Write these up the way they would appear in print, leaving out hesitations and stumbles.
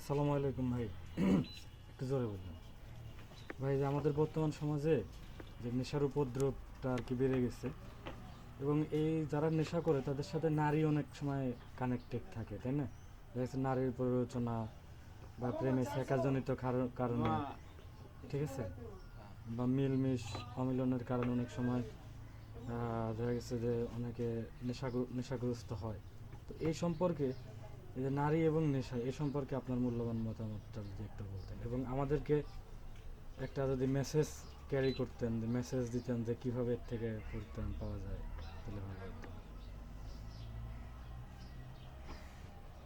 আসসালামু আলাইকুম ভাই। একটু জোরে বললাম ভাই, যে আমাদের বর্তমান সমাজে যে নেশার উপদ্রবটা আর কি বেড়ে গেছে, এবং এই যারা নেশা করে তাদের সাথে নারী অনেক সময় কানেক্টেড থাকে, তাই না? দেখা যাচ্ছে নারীর প্ররোচনা বা প্রেমে শেখাজনিত কারণে, ঠিক আছে, বা মিলমিশ অমিলনের কারণে অনেক সময় দেখা গেছে যে অনেকে নেশাগ্রস্ত হয়। তো এই সম্পর্কে, এই যে নারী এবং নেশা, এই সম্পর্কে আপনার মূল্যবান মতামতটা যদি একটু বলতেন, এবং আমাদেরকে একটা যদি মেসেজ ক্যারি করতেন, যে মেসেজ দিতেন যে কীভাবে এর থেকে পরিত্রাণ পাওয়া যায়, তাহলে ভালো হতো।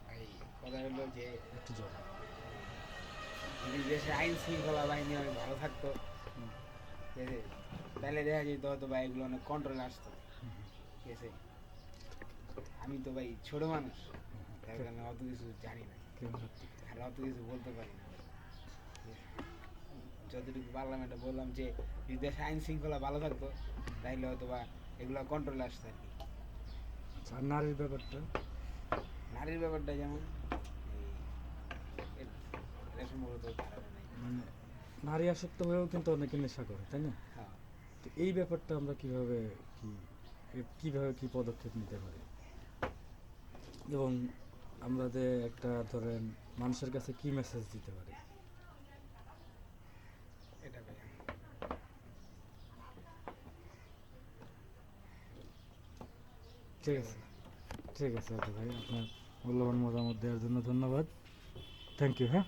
ভাই, কথা হলো যে একটু জল। যদি দেশে আইন শৃঙ্খলা বাহিনী অনেক ভালো থাকতো, ঠিক আছে, তাহলে দেখা যেত হয়তো ভাই এগুলো অনেক কন্ট্রোলে আসতো। ঠিক আছে, আমি তো ভাই ছোট মানুষ, তার কারণে অত কিছু জানি না আর অত কিছু বলতে পারি না ভাই। ঠিক আছে, যতটুকু পার্লামেন্টে বললাম যে যদি দেশে আইন শৃঙ্খলা ভালো থাকতো তাহলে হয়তো বা এগুলো কন্ট্রোলে আসতো আর কি। আচ্ছা, আর নারীর ব্যাপারটা? নারীর ব্যাপারটা যেমন এই এটা সম্ভবত ধারণা নাই। মানে নারী আসক্ত হয়েও কিন্তু অনেকে নেশা করে, তাই না? হ্যাঁ, তো এই ব্যাপারটা আমরা কীভাবে কি কীভাবে কী পদক্ষেপ নিতে পারি, এবং আমরা যে একটা ধরেন মানুষের কাছে কি মেসেজ দিতে পারি? এটা ভাই ঠিক এটা আছে, বললাম। ঠিক আছে, ওকে ভাই, আপনার মূল্যবান মতামত দেওয়ার জন্য ধন্যবাদ। Thank you. হ্যাঁ।